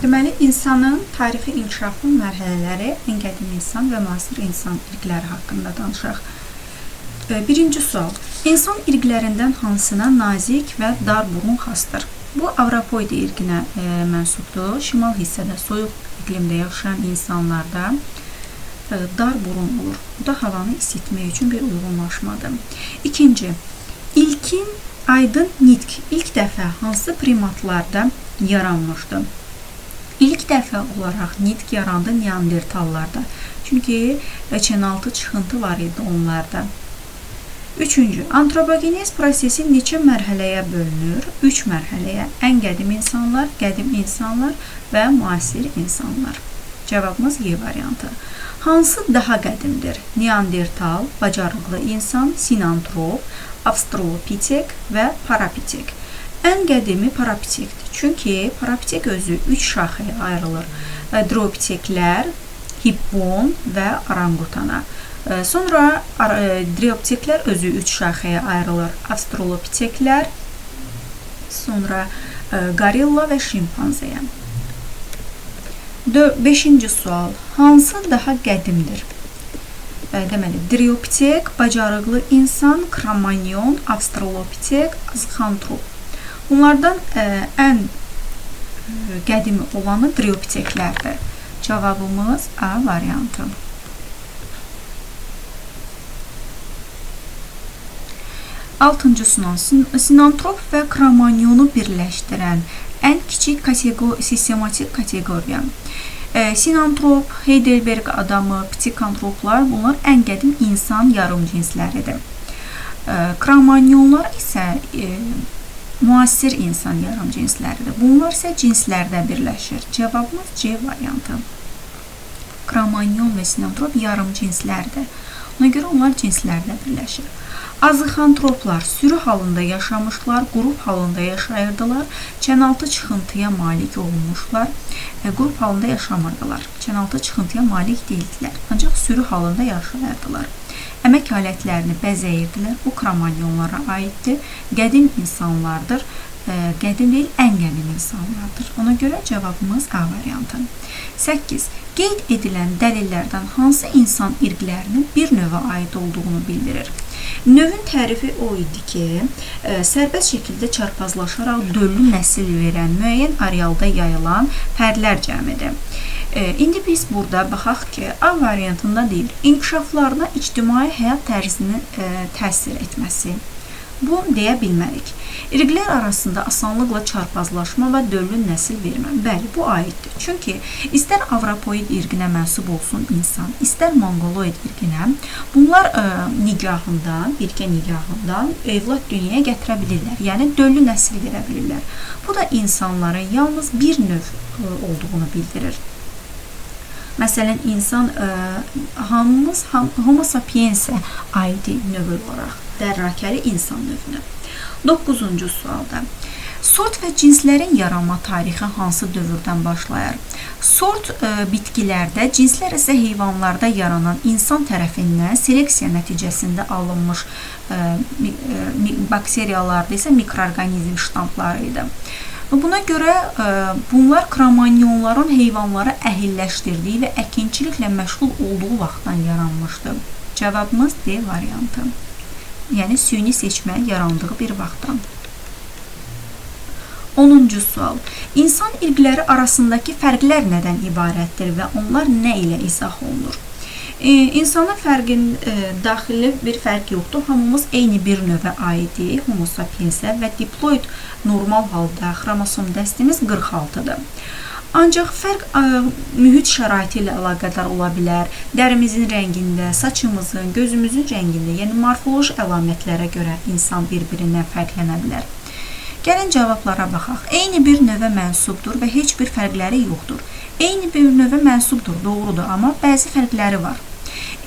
Deməli, insanın tarixi inkişafının mərhələləri, ən qədim insan və müasir insan irqləri haqqında danışaq. Birinci sual. İnsan irqlərindən hansına nazik və dar burun xasdır? Bu, Avropoid irqinə mənsubdur. Şimal hissədə, soyuq iqlimdə yaşayan insanlarda dar burun olur. Bu da havanı isitmək üçün bir uyğunlaşmadır. İkinci. İlkin aydın nitq ilk dəfə hansı primatlarda yaranmışdı? İlk dəfə olaraq nitq yarandı Neandertallarda. Çünki çenaltı çıxıntı var idi onlarda. Üçüncü. Antropogenez prosesi neçə mərhələyə bölünür? 3 mərhələyə. Ən qədim insanlar və müasir insanlar. Cavabımız Y variantı. Hansı daha qədimdir? Neandertal, bacarıqlı insan, sinantrop, avstralopitek və parapitek. Ən qədimi parapitekdir. Çünki parapitek özü 3 şaxəyə ayrılır. Dropiteklər, hippon və orangutana. Sonra driopteklər özü 3 şaxəyə ayrılır. Avstralopiteklər, sonra gorilla və şimpanzeyə. 5-ci sual. Hansı daha qədimdir? Deməli, driopitek, bacarıqlı insan, kromanyon, avstralopitek, azıxantrop. Bunlardan ən qədimi olanı driopiteklərdir. Cavabımız A variantı. 6-cı sual. Sinantrop və kromanyonu birləşdirən ən kiçik sistematik kateqoriya. Sinantrop, Heidelberg adamı, psikantroplar bunlar ən qədim insan yarım cinsləridir. Kromanyonlar isə müasir insan yarım cinsləridir. Bunlar isə cinslərdə birləşir. Cavabımız C variantı. Kromanyon və sinantrop yarım cinslərdir. Ona görə onlar cinslərdə birləşir. Azıxantroplar sürü halında yaşamışlar, qrup halında yaşayırdılar, çənaltı çıxıntıya malik olmuşlar, qrup halında yaşamırdılar, çənaltı çıxıntıya malik deyildilər, ancaq sürü halında yaşayırdılar. Əmək alətlərini bəzəyirdilər, bu kromanyonlara aiddir, qədim insanlardır, qədim deyil, ən qədim insanlardır. Ona görə cavabımız A variantı. 8. Qeyd edilən dəlillərdən hansı insan irqlərinin bir növə aid olduğunu bildirir? Növün tərifi o idi ki, sərbəst şəkildə çarpazlaşaraq döllü nəsil verən, müəyyən arealda yayılan fərdlər cəmidir. İndi biz burada baxaq ki, A variantında deyil, inkişaflarına ictimai həyat tərzinin təsir etməsi. Bu, deyə bilmərik. İrqlər arasında asanlıqla çarpazlaşma və döllü nəsil vermə. Bəli, bu aiddir. Çünki istər Avropoid irqinə mənsub olsun insan, istər Mongoloid irqinə, bunlar birgə nigahından evlad dünyaya gətirə bilirlər. Yəni, döllü nəsil verə bilirlər. Bu da insanların yalnız bir növ olduğunu bildirir. Məsələn, insan Homo sapiensə aidi növ olaraq dərrakəli insan növünə. 9-cu sualda. Sort və cinslərin yaranma tarixi hansı dövrdən başlayır? Sort bitkilərdə, cinslər isə heyvanlarda yaranan insan tərəfindən seleksiya nəticəsində alınmış bakteriyalarda isə mikroorqanizm ştampları idi. Buna görə bunlar kromanyonların heyvanları əhilləşdirdiyi və əkinçiliklə məşğul olduğu vaxtdan yaranmışdı. Cavabımız D variantı. Yəni, süni seçmə yarandığı bir vaxtdan. 10-cu sual. İnsan irqləri arasındakı fərqlər nədən ibarətdir və onlar nə ilə izah olunur? İnsana fərqin daxili bir fərq yoxdur. Hamımız eyni bir növə aidik, Homo sapiensə və diploid normal halda xromosom dəstimiz 46-dır. Ancaq fərq mühit şəraiti ilə əlaqədar ola bilər. Dərimizin rəngində, saçımızın, gözümüzün rəngində, yəni morfoloji əlamətlərə görə insan bir-birindən fərqlənə bilər. Gəlin cavablara baxaq. Eyni bir növə mənsubdur və heç bir fərqləri yoxdur. Eyni bir növə mənsubdur, doğrudur, amma bəzi fərqləri var.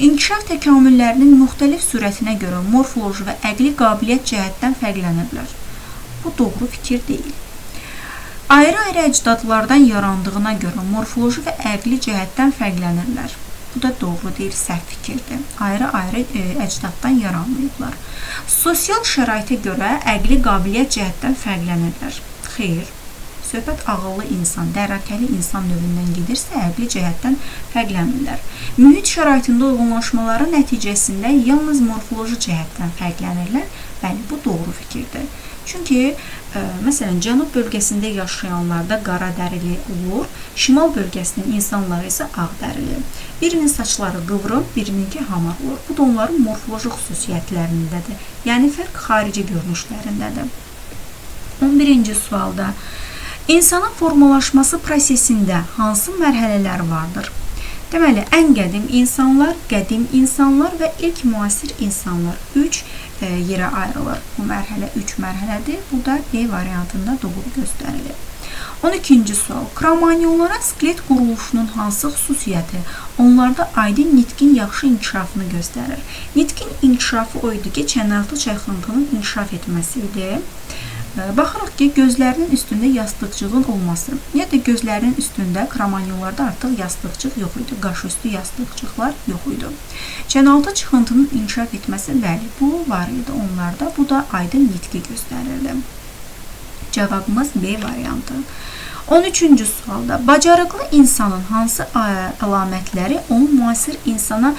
İnkişaf təkamüllərinin müxtəlif sürətinə görə morfoloji və əqli qabiliyyət cəhətdən fərqlənirlər. Bu doğru fikir deyil. Ayrı-ayrı əcdadlardan yarandığına görə morfoloji və əqli cəhətdən fərqlənirlər. Bu da doğru deyil, səhv fikirdir. Ayrı-ayrı əcdaddan yaranmayıblar. Sosial şəraitə görə əqli qabiliyyət cəhətdən fərqlənirlər. Xeyr, söhbət ağıllı insan, dərrakəli insan növündən gedirsə, əqli cəhətdən fərqlənmirlər. Mühit şəraitində uyğunlaşmaları nəticəsində yalnız morfoloji cəhətdən fərqlənirlər. Bəli, bu doğru fikirdir. Çünki, məsələn, cənub bölgəsində yaşayanlarda qara dərili olur, şimal bölgəsinin insanları isə ağ dərili. Birinin saçları qıvrım, birininki hamar olur. Bu da onların morfoloji xüsusiyyətlərindədir. Yəni, fərq xarici görünüşlərindədir. 11-ci sualda, insanın formalaşması prosesində hansı mərhələlər vardır? Deməli, ən qədim insanlar və ilk müasir insanlar 3 yerə ayrılır. Bu mərhələ 3 mərhələdir. Bu da B variantında doğru göstərilir. 12-ci sual. Kromanyonlara skelet quruluşunun hansı xüsusiyyəti onlarda aydın nitqin yaxşı inkişafını göstərir? Nitqin inkişafı o idi ki, çənəlti çəxıntının inkişaf etməsi idi. Baxırıq ki, gözlərinin üstündə yastıqcığın olması, ya da gözlərinin üstündə kromanyonlarda artıq yastıqcıq yox idi, qaşüstü yastıqcıqlar yox idi. Çənaltı çıxıntının inkişaf etməsi, bəli, bu var idi onlarda, bu da aydın nitqi göstərirdi. Cavabımız B variantı. 13-cü sualda, bacarıqlı insanın hansı əlamətləri onu müasir insana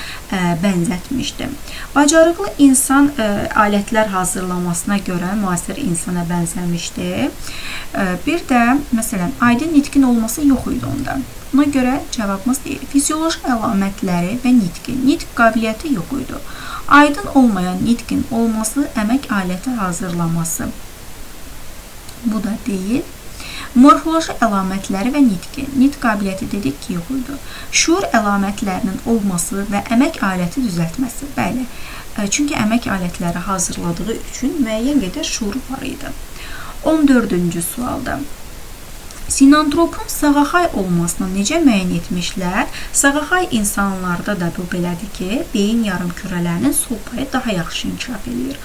bənzətmişdir? Bacarıqlı insan alətlər hazırlamasına görə müasir insana bənzəmişdir. Bir də, məsələn, aydın nitqin olması yox idi onda. Buna görə cavabımız deyil. Fizioloji əlamətləri və nitqin. Nitq qabiliyyəti yox idi. Aydın olmayan nitqin olması, əmək aləti hazırlaması. Bu da deyil. Morfoloji əlamətləri və nitqi. Nitq qabiliyyəti dedik ki, yox idi. Şuur əlamətlərinin olması və əmək aləti düzəltməsi. Bəli, çünki əmək alətləri hazırladığı üçün müəyyən qədər şuuru var idi. 14-cü sualda. Sinantropun sağaxay olmasını necə müəyyən etmişlər? Sağaxay insanlarda da bu belədir ki, beyin yarımkürələrinin sol payı daha yaxşı inkişaf edir.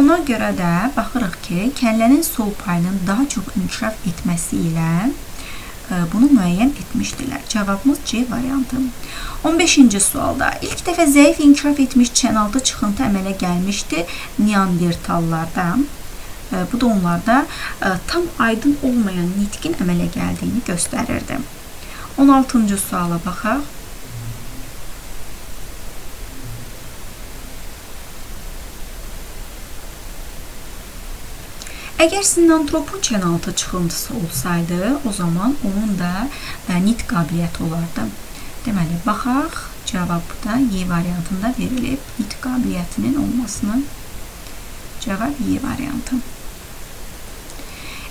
Ona görə də baxırıq ki, kəllənin sol payının daha çox inkişaf etməsi ilə bunu müəyyən etmişdilər. Cavabımız C variantı. 15-ci sualda. İlk dəfə zəif inkişaf etmiş çənaltı çıxıntı əmələ gəlmişdi neandertallarda. Bu da onlarda tam aydın olmayan nitqin əmələ gəldiyini göstərirdi. 16-cı suala baxaq. Əgər sinantropun çənaltı çıxıntısı olsaydı, o zaman onun da nitq qabiliyyəti olardı. Deməli, baxaq, cavab da Y variantında verilib. Nitq qabiliyyətinin olmasını cavab Y variantı.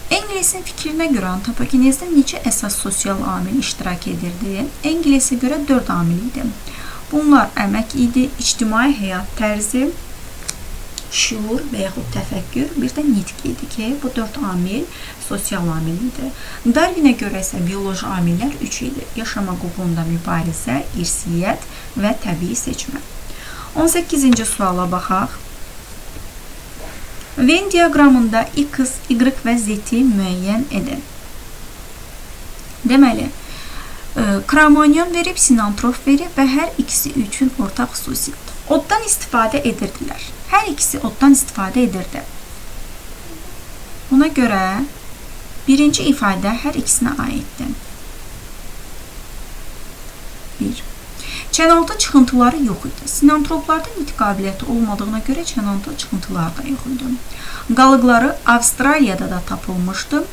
Engels'in fikrinə görə antropogenezdə neçə əsas sosial amil iştirak edirdi? Engels'e görə 4 amil idi. Bunlar əmək idi, ictimai həyat tərzi, şuur və yaxud təfəkkür, bir də nitq idi ki, bu 4 amil sosial amil idi. Darwinə görə isə bioloji amillər 3 idi. Yaşamaq uğrunda mübarizə, irsiyyət və təbii seçmə. 18-ci suala baxaq. Venn diaqramında X, Y və Z-i müəyyən edin. Deməli, kromanyon verib, sinantrop verib və hər ikisi üçün ortaq xüsusiyyət. Oddan istifadə edirdilər. Hər ikisi oddan istifadə edirdi. Buna görə birinci ifadə hər ikisinə aiddir. 1. Çənaltı çıxıntıları yox idi. Sinantroplarda nitq qabiliyyəti olmadığına görə çənaltı çıxıntıları da yox idi. Qalıqları Avstraliyada da tapılmışdı.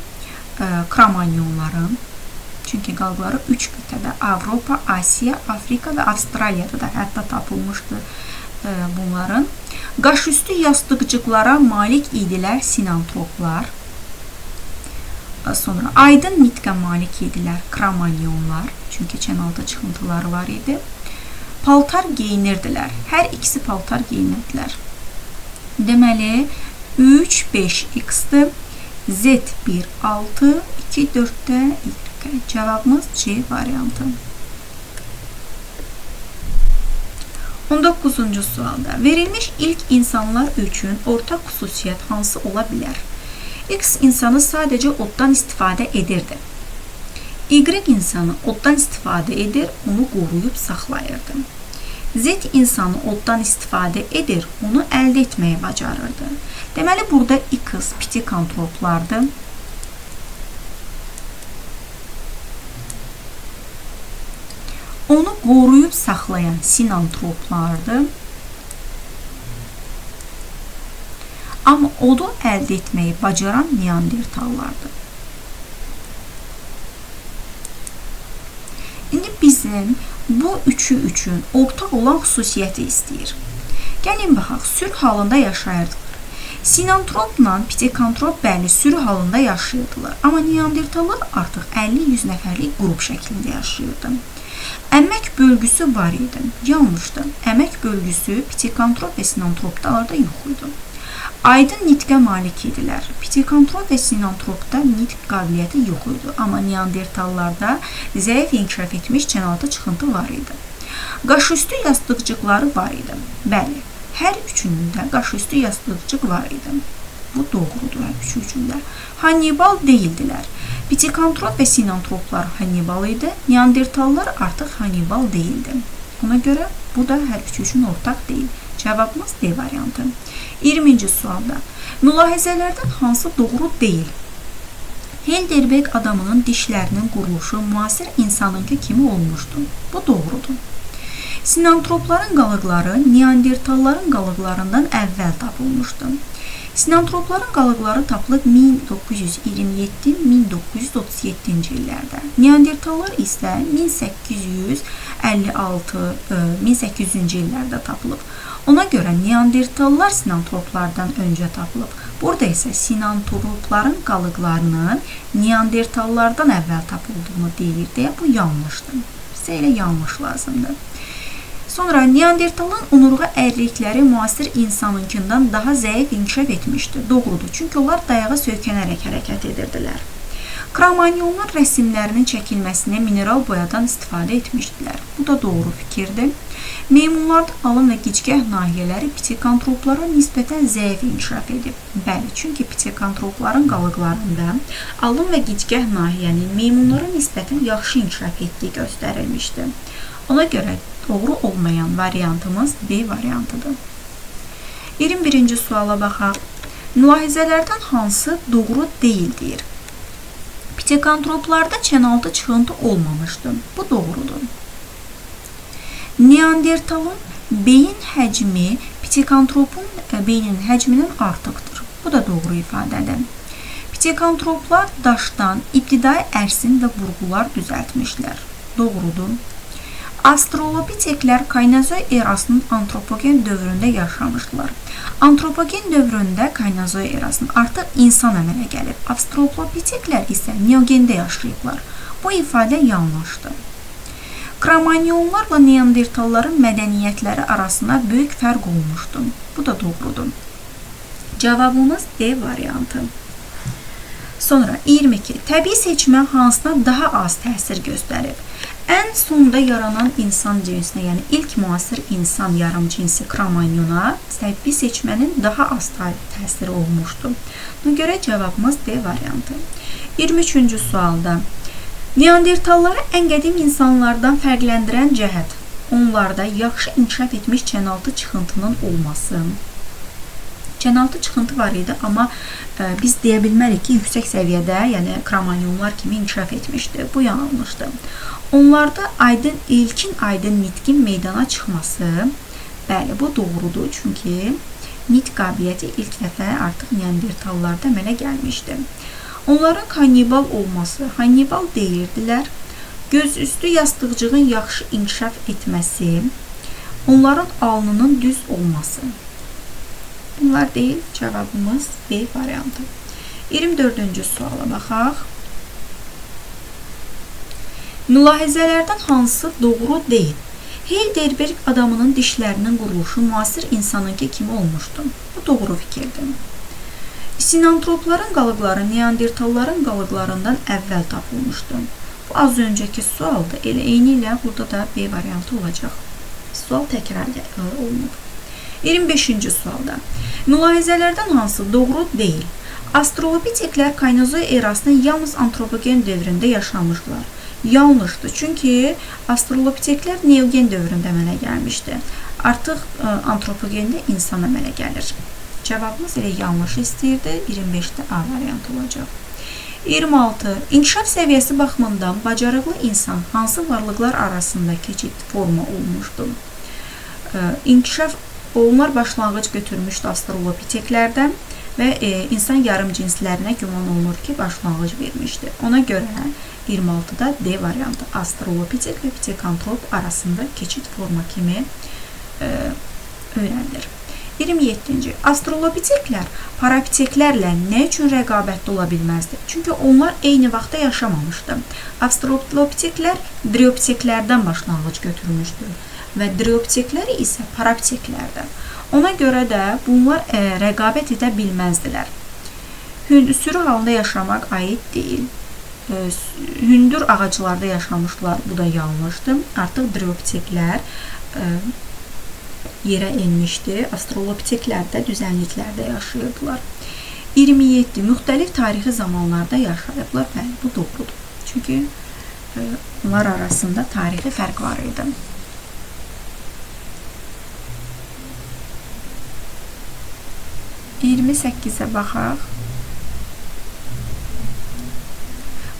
Kromanyonların. Çünki qalıqları 3 qitədə Avropa, Asiya, Afrika və Avstraliyada da hətta tapılmışdı bunların. Qaşüstü yastıqcıqlara malik idilər sinantroplar. Sonra aydın nitqə malik idilər kromanyonlar. Çünki çənaltı çıxıntıları var idi. Paltar geyinirdilər. Hər ikisi paltar geyinirdilər. Deməli, 3, 5 X-dir. Z 1, 6, 2, 4-də Y. Cavabımız C variantı. 19-cu sualda. Verilmiş ilk insanlar üçün ortaq xüsusiyyət hansı ola bilər? X insanı sadəcə oddan istifadə edirdi. Y insanı oddan istifadə edir, onu qoruyub saxlayırdı. Z insanı oddan istifadə edir, onu əldə etməyi bacarırdı. Deməli, burada X pitikantroplardır. onu qoruyub saxlayan sinantroplardır. Amma odu əldə etməyi bacaran neandertallardır. İndi bizim bu üçü üçün ortaq olan xüsusiyyəti istəyir. Gəlin baxaq, sürü halında yaşayırdılar. Sinantropla pitekantrop bəli sürü halında yaşayırdılar. Amma neandertallar artıq 50-100 nəfərlik qrup şəklində yaşayırdı. Əmək bölgüsü var idi. Yanlışdır. Əmək bölgüsü pitekantrop və sinantroplarda yox idi. Aydın nitqə malik idilər. Pitekantrop və sinantropda nitq qabiliyyəti yox idi. Amma neandertallarda zəif inkişaf etmiş çənaltı çıxıntı var idi. Qaşüstü yastıqcıqları var idi. Bəli, hər üçünün də qaşüstü yastıqcıq var idi. Bu doğrudur hər üçündə. Hannibal deyildilər. Pitekantrop və sinantroplar Hannibal idi. Neandertallar artıq Hannibal deyildi. Ona görə bu da hər üçü üçün ortaq deyil. Cavabımız D variantı. 20-ci sualda. Mülahizələrdən hansı doğru deyil? Heidelberg adamının dişlərinin quruluşu müasir insanınki kimi olmuşdu. Bu doğrudur. Sinantropların qalıqları neandertalların qalıqlarından əvvəl tapılmışdı. Sinantropların qalıqları tapılıb 1927-1937-ci illərdə. Neandertallar isə 1856-1800-cü illərdə tapılıb. Ona görə neandertallar sinantroplardan öncə tapılıb. Burada isə sinantropların qalıqlarının neandertallardan əvvəl tapıldığını deyilir deyə bu yanlışdır. Bizə elə yanlış lazımdır. Sonra neandertalın onurğa ərlikləri müasir insanınkindən daha zəif inkişaf etmişdi. Doğrudur, çünki onlar dayağa söykənərək hərəkət edirdilər. Kramanyonlar rəsmlərinin çəkilməsinə mineral boyadan istifadə etmişdilər. Bu da doğru fikirdir. Meymunlarda alın və gicgəh nahiyələri pitekantroplara nisbətən zəif inkişaf edib. Bəli, çünki pitekantropların qalıqlarında alın və gicgəh nahiyənin meymunlara nisbətən yaxşı inkişaf etdiyi göstərilmişdi. Ona görə doğru olmayan variantımız B variantıdır. 21-ci suala baxaq. Mülahizələrdən hansı doğru deyildir? Pitekantroplarda çənaltı çıxıntı olmamışdı. Bu doğrudur. Neandertalın beyin həcmi pitekantropun beynin həcmindən artıqdır. Bu da doğru ifadədir. Pitekantroplar daşdan ibtidai ərsin və burğular düzəltmişlər. Doğrudur. Astrolopiteklər Kaynozoy erasının antropogen dövründə yaşamışdılar. Antropogen dövründə Kaynozoy erasının artıq insan əmələ gəlib. Avstralopiteklər isə neogende yaşayıblar. Bu ifadə yanlışdır. Kramanyonlarla neandertalların mədəniyyətləri arasında böyük fərq olmuşdu. Bu da doğrudur. Cavabımız D variantı. Sonra 22. Təbii seçmə hansına daha az təsir göstərib? Ən sonda yaranan insan cinsinə, yəni ilk müasir insan yarım cinsi Kramanyona təbii seçmənin daha az təsiri olmuşdu. Buna görə cavabımız D variantı. 23-cü sualda. Neandertalları ən qədim insanlardan fərqləndirən cəhət onlarda yaxşı inkişaf etmiş çənaltı çıxıntının olması. Çənaltı çıxıntı var idi, amma biz deyə bilmərik ki, yüksək səviyyədə, yəni Kramanyonlar kimi inkişaf etmişdi. Bu yanlışdır. Onlarda ilkin aydın nitqin meydana çıxması, bəli, bu doğrudur, çünki nitq qabiliyyəti ilk dəfə artıq neandertallarda əmələ gəlmişdi. Onların Hannibal olması, Hannibal deyirdilər, göz üstü yastıqcığın yaxşı inkişaf etməsi, onların alnının düz olması. Bunlar deyil, cavabımız B variantı. 24-cü suala baxaq. Mülahizələrdən hansı doğru deyil? Heidelberg adamının dişlərinin quruluşu müasir insanınki kimi olmuşdu. Bu doğru fikirdir. Sinantropların qalıqları neandertalların qalıqlarından əvvəl tapılmışdı. Bu az öncəki sualda elə eyni ilə burada da B variantı olacaq. Sual təkrar olunub. 25-ci sualda. Mülahizələrdən hansı doğru deyil? Astrolopiteklər Kaynozoy erasının yalnız antropogen dövründə yaşamışlar. Yanlışdır, çünki astrolopiteklər neogen dövründə əmələ gəlmişdi. Artıq antropogende insan əmələ gəlir. Cavabımız elə yanlış istəyirdi. 25-də A variantı olacaq. 26. İnkişaf səviyyəsi baxımından bacarıqlı insan hansı varlıqlar arasında keçid forma olmuşdur? Onlar başlanğıc götürmüşdü avstralopiteklərdən və insan yarım cinslərinə güman olunur ki, başlanğıc vermişdi. Ona görə 26-da D variantı avstralopitek və pitekantrop arasında keçid forma kimi öyrənilir. 27. Avstralopiteklər parapiteklərlə nə üçün rəqabətdə ola bilməzdi? Çünki onlar eyni vaxtda yaşamamışdı. Avstralopiteklər driopiteklərdən başlanğıc götürmüşdür və driopiteklər isə parapiteklərdən. Ona görə də bunlar rəqabət edə bilməzdilər. Sürü halında yaşamaq aid deyil. Hündür ağaclarda yaşamışlar, bu da yanlışdır. Artıq driopiteklər yerə enmişdi. Avstralopiteklər də düzənliklərdə yaşayırdılar. 27. Müxtəlif tarixi zamanlarda yaşayıblar. Bəli, bu doğrudur. Çünki onlar arasında tarixi fərq var idi. 28-ə baxaq.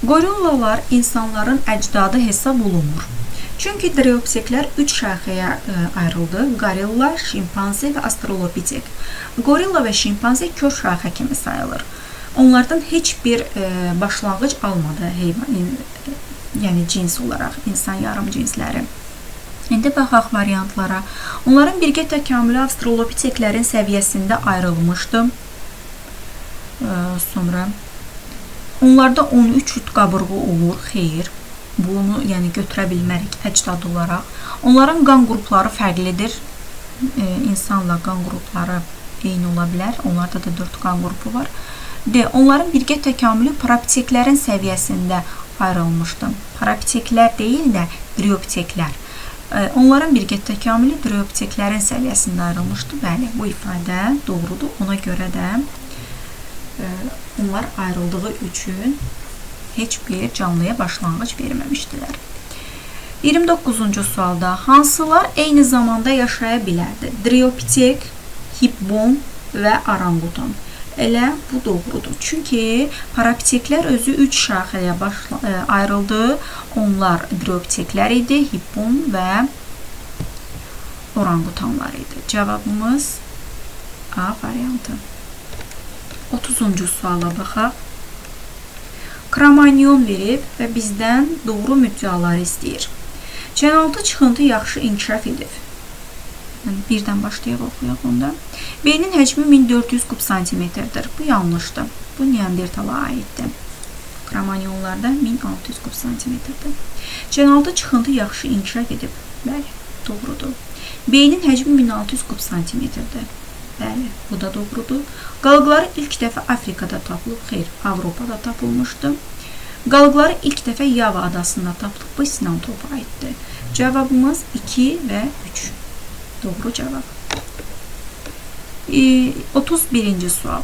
Qorillalar insanların əcdadı hesab olunmur. Çünki driopiteklər 3 şaxəyə ayrıldı. Gorilla, şimpanze və avstralopitek. Gorilla və şimpanze kör şaxə kimi sayılır. Onlardan heç bir başlanğıc almadı heyvan, yəni cins olaraq insan yarım cinsləri. İndi baxaq variantlara. Onların birgə təkamülü avstralopiteklərin səviyyəsində ayrılmışdı. Sonra onlarda 13 cüt qabırğı olur, xeyr. Bunu yəni götürə bilmərik əcdad olaraq. Onların qan qrupları fərqlidir. İnsanla qan qrupları eyni ola bilər. Onlarda da 4 qan qrupu var. Onların birgə təkamülü parapiteklərin səviyyəsində ayrılmışdı. Parapiteklər deyil də driopiteklər. Onların birgə təkamülü driopiteklərin səviyyəsində ayrılmışdı. Bəli, bu ifadə doğrudur. Ona görə də onlar ayrıldığı üçün heç bir canlıya başlanğıc verməmişdilər. 29-cu sualda hansılar eyni zamanda yaşaya bilərdi? Driopitek, hippon və orangutan. Elə bu doğrudur. Çünki parapiteklər özü 3 şaxəyə ayrıldı. Onlar driopiteklər idi, hippon və orangutanlar idi. Cavabımız A variantı. 30-cu suala baxaq. Kromanyon verib və bizdən doğru müddəaları istəyir. Çənaltı çıxıntı yaxşı inkişaf edib. Birdən başlayaq oxuyaq onda. Beynin həcmi 1400 kub santimetrdir. Bu yanlışdır. Bu Neandertala aiddir. Kromanyonlarda 1600 kub santimetrdir. Çənaltı çıxıntı yaxşı inkişaf edib. Bəli, doğrudur. Beynin həcmi 1600 kub santimetrdir. Bəli, bu da doğrudur. Qalıqları ilk dəfə Afrikada tapılıb. Xeyr, Avropada tapılmışdı. Qalıqları ilk dəfə Yava adasında tapılıb. Bu Sinantropa aiddir. Cavabımız 2 və 3. Doğru cavab. 31-ci sual.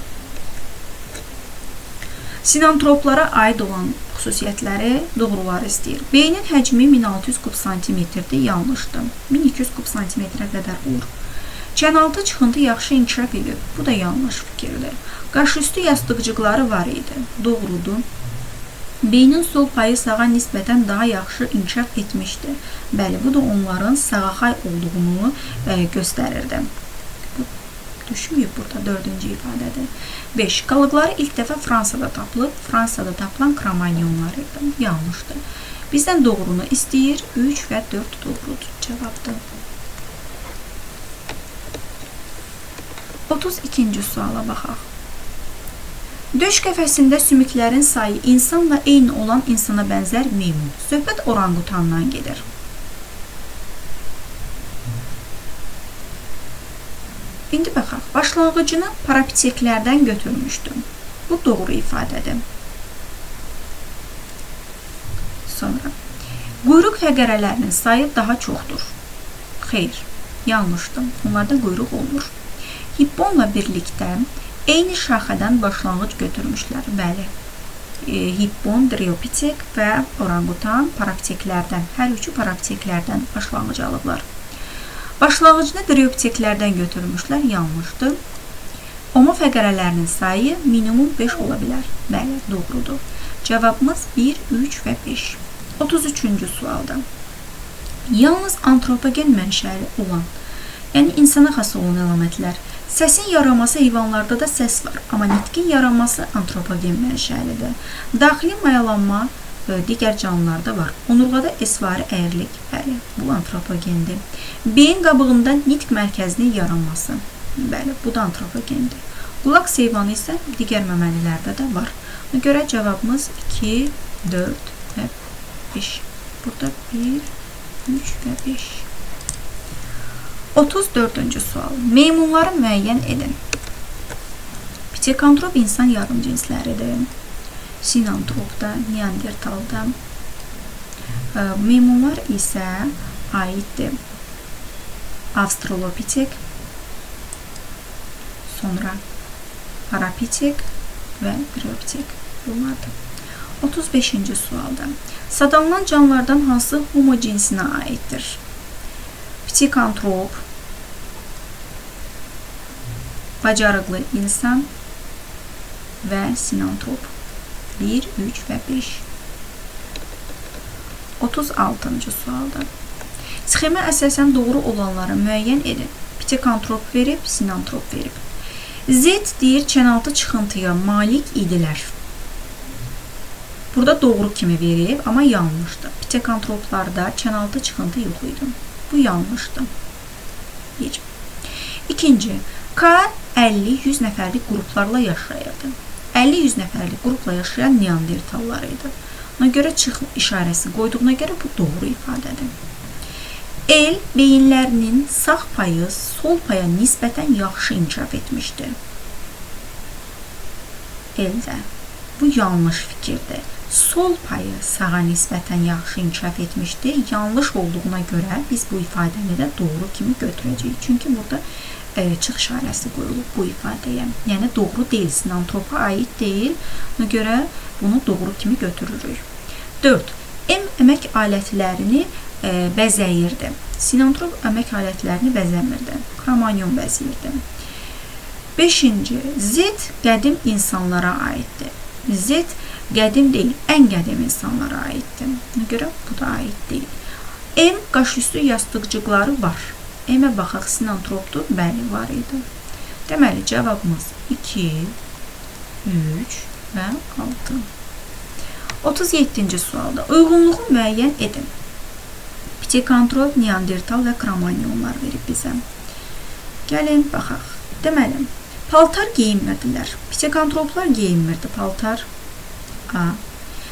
Sinantroplara aid olan xüsusiyyətləri, doğruları istəyir. Beynin həcmi 1600 kub santimetrdir, yanlışdır. 1200 kub santimetrə qədər olur. Çənaltı çıxıntı yaxşı inkişaf edib. Bu da yanlış fikirdir. Qaşüstü yastıqcıqları var idi. Doğrudur. Beynin sol payı sağa nisbətən daha yaxşı inkişaf etmişdi. Bəli, bu da onların sağaxay olduğunu göstərirdi. Bu düşməyib burada 4-cü ifadədir. 5. Qalıqları ilk dəfə Fransada tapılıb. Fransada tapılan kromanyonlar idi. Yanlışdır. Bizdən doğrunu istəyir. 3 və 4 doğrudur. Cavabdır. 32-ci suala baxaq. Döş qəfəsində sümüklərin sayı insanla eyni olan insana bənzər meymun. Söhbət orangutandan gedir. İndi baxaq. Başlanğıcını parapiteklərdən götürmüşdüm. Bu doğru ifadədir. Sonra. Quyruq fəqərələrinin sayı daha çoxdur. Xeyr, yanlışdır. Onlarda quyruq olmur. Hipponla birlikdə eyni şaxədən başlanğıc götürmüşlər. Bəli, hippon, driopitek və orangutan parapiteklərdən, hər üçü parapiteklərdən başlanğıc alıblar. Başlanğıcını driopiteklərdən götürmüşlər, yanlışdır. Oma fəqərələrinin sayı minimum 5 ola bilər. Bəli, doğrudur. Cavabımız 1, 3 və 5. 33-cü sualda. Yalnız antropogen mənşəli olan, yəni insana xas olan əlamətlər. Səsin yaranması heyvanlarda da səs var, amma nitqin yaranması antropogen mənşəlidir. Daxili mayalanma digər canlılarda var. Onurğada esvari əyrilik, bəli, bu antropogendir. Beyin qabığında nitq mərkəzinin yaranması, bəli, bu da antropogendir. Qulaq heyvanı isə digər məməlilərdə də var. Ona görə cavabımız 2, 4 və 5. Burada 1, 3 və 5. 34-cü sual. Meymunları müəyyən edin. Pitekantrop insan yarım cinsləridir. Sinantropda, Neandertalda. Meymunlar isə aiddir. Avstralopitek, sonra Parapitek və Driopitek. Bunlardır. 35-ci sualda. Sadallanan canlılardan hansı homo cinsinə aiddir? Pitekantrop, bacarıqlı insan və sinantrop. 1, 3 və 5. 36-cı sualda. Sxemə əsasən doğru olanları müəyyən edin. Pitekantrop verib, sinantrop verib. Z deyir, çənaltı çıxıntıya malik idilər. Burada doğru kimi verib, amma yanlışdır. Pitekantroplarda çənaltı çıxıntı yox idi. Bu yanlışdır. 1. İkinci, K 50-100 nəfərlik qruplarla yaşayırdı. 50-100 nəfərlik qrupla yaşayan neandertallar idi. Ona görə çıx işarəsi qoyduğuna görə bu doğru ifadədir. El beyinlərinin sağ payı sol paya nisbətən yaxşı inkişaf etmişdir. Eldə. Bu yanlış fikirdir. Sol payı sağa nisbətən yaxşı inkişaf etmişdir. Yanlış olduğuna görə biz bu ifadəni də doğru kimi götürəcəyik. Çünki burada çıx işarəsi qoyulub bu ifadəyə. Yəni doğru deyil, sinantropa aid deyil. Ona görə bunu doğru kimi götürürük. 4. Əmək alətlərini bəzəyirdi. Sinantrop əmək alətlərini bəzəmirdi. Kromanyon bəzəyirdi. 5. Z qədim insanlara aiddir. Z qədim deyil, ən qədim insanlara aiddir. Ona görə bu da aid deyil. M qaşüstü yastıqcıqları var. M-ə baxaq, sinantropdur, bəli, var idi. Deməli, cavabımız 2, 3 və 6. 37-ci sualda. Uyğunluğu müəyyən edin. Pitekantrop, neandertal və kromanyonlar verib bizə. Gəlin, baxaq. Deməli, paltar geyinmirdilər. Pitekantroplar geyinmirdi paltar. A.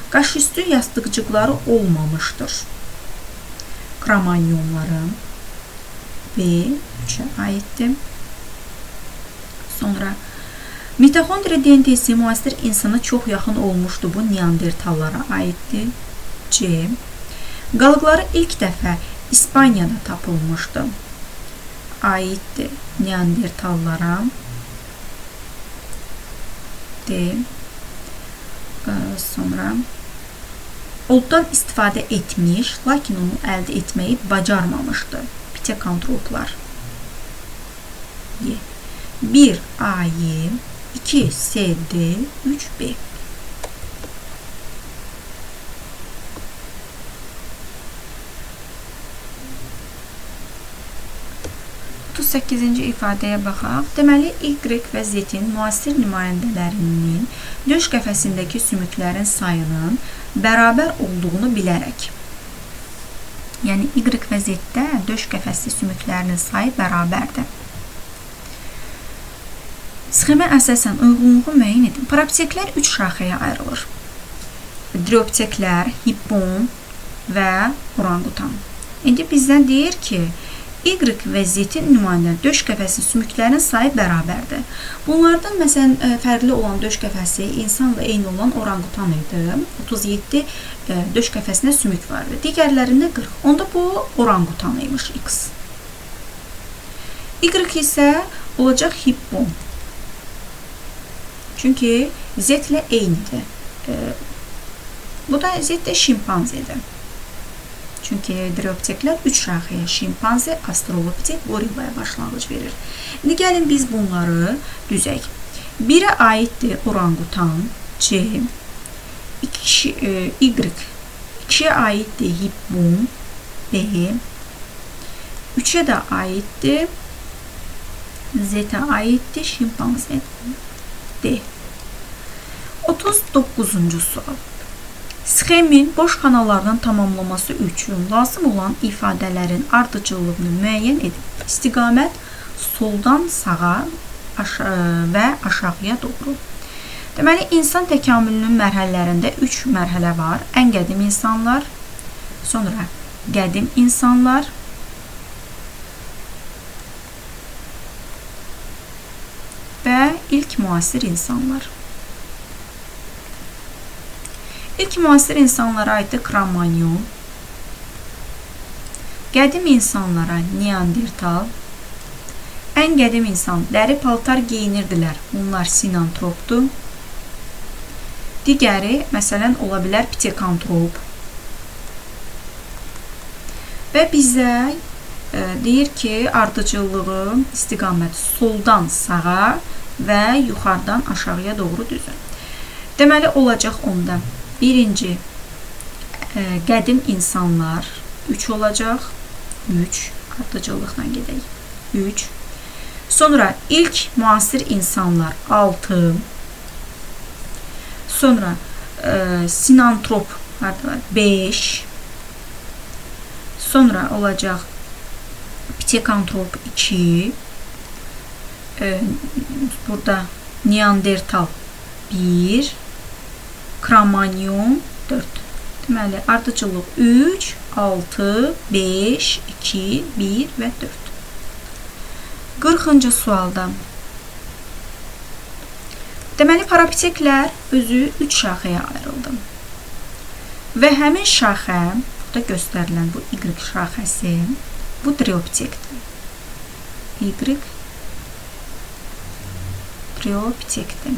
Qaşüstü yastıqcıqları olmamışdır. Kromanyonların B. 3-ə aiddir. Sonra mitoxondriya DNT-si müasir insana çox yaxın olmuşdu. Bu neandertallara aiddir. C. Qalıqları ilk dəfə İspaniyada tapılmışdı. Aiddir neandertallara. D. Sonra oddan istifadə etmiş, lakin onu əldə etməyi bacarmamışdı. Pitekantroplar. 1 A-Y, 2 S-D, 3 B. 38-ci ifadəyə baxaq. Deməli, Y və Z-in müasir nümayəndələrinin döş qəfəsindəki sümüklərin sayının bərabər olduğunu bilərək. Yəni, Y və Z-də döş qəfəsi sümüklərinin sayı bərabərdir. Sxemə əsasən uyğunluğu müəyyən edin. Parapteklər 3 şaxəyə ayrılır. Driopiteklər, hippon və orangutan. İndi bizdən deyir ki, Y və Z-in nümayəndə döş qəfəsi sümüklərinin sayı bərabərdir. Bunlardan məsələn fərqli olan döş qəfəsi insanla eyni olan orangutan idi. 37 döş qəfəsində sümük vardı. Digərlərində 40. Onda bu orangutan imiş X. Y isə olacaq hippon. Çünki Z ilə eynidir. Bu da Z də şimpanzedir. Çünki driopiteklər 3 şaxəyə şimpanze, astralopitek, gorilaya başlanğıc verir. İndi gəlin biz bunları düzək. 1-ə aiddir orangutan, C. Y 2'ye aiddir hippon, B. 3'e də aiddir, Z-ə aiddir şimpanze, D. 39-cu sual. Sxemin boş xanalardan tamamlaması üçün lazım olan ifadələrin ardıcıllığını müəyyən edin. İstiqamət soldan sağa və aşağıya doğru. Deməli, insan təkamülünün mərhələlərində 3 mərhələ var. Ən qədim insanlar, sonra qədim insanlar və ilk müasir insanlar. İlk müasir insanlara aiddir Kro-Magnon, qədim insanlara Neandertal, ən qədim insan dəri paltar geyinirdilər, bunlar sinantropdur. Digəri, məsələn, ola bilər pitekantrop. Və bizə deyir ki, ardıcıllığı, istiqaməti soldan sağa və yuxarıdan aşağıya doğru düzün. Deməli, olacaq onda birinci qədim insanlar 3 olacaq. 3 ardıcıllıqla gedək. 3. Sonra ilk müasir insanlar 6. Sonra sinantrop 5. Sonra olacaq pitekantrop 2. Burada Neandertal 1. Kro-Magnon 4. Deməli, ardıcıllıq 3, 6, 5, 2, 1 və 4. 40-cı sualda. Deməli, parapiteklər özü 3 şaxəyə ayrıldı. Və həmin şaxə, burada göstərilən bu Y şaxəsi, bu trioptekdir. Y trioptekdir.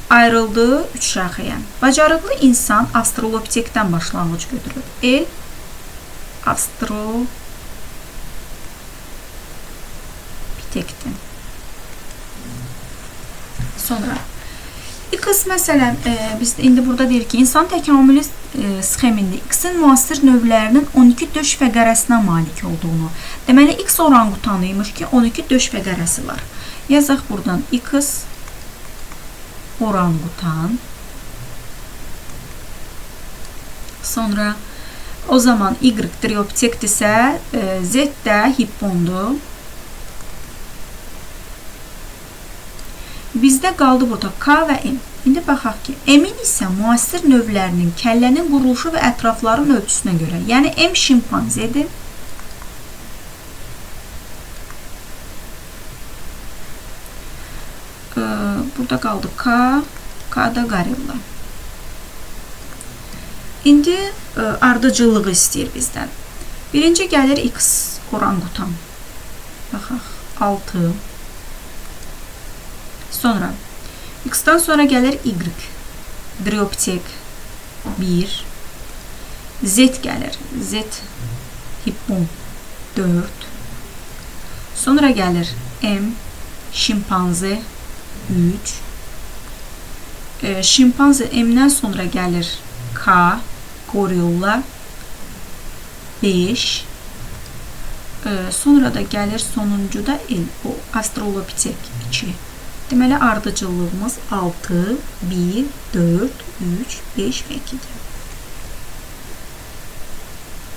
Ayrıldığı 3 şaxəyə. Bacarıqlı insan Avstralopitekdən başlanğıc götürüb. El Avstralopitekdir. Sonra X məsələn, biz indi burada deyirik ki, insan təkamülü sxemində X-in müasir növlərinin 12 döş fəqərəsinə malik olduğunu. Deməli, X oranqutanıymış ki, 12 döş fəqərəsi var. Yazaq buradan X oranqutan. Sonra o zaman Y trioptekdirsə, Z də hippondur. Bizdə qaldı burada K və M. İndi baxaq ki, M-in isə müasir növlərinin kəllənin quruluşu və ətrafların ölçüsünə görə. Yəni, M şimpanzedir. Burada qaldı K, K da gorilla. İndi ardıcıllığı istəyir bizdən. Birinci gəlir X oranqutan. Baxaq, 6. Sonra X-dan sonra gəlir Y. Trioptek 1. Z gəlir. Z hippon 4. Sonra gəlir M. Şimpanze 3. Şimpanze M-dən sonra gəlir K. Gorilla 5. Sonra da gəlir sonuncu da L. O Avstralopitek 2. Deməli, ardıcıllığımız 6, 1, 4, 3, 5 və 2-dir.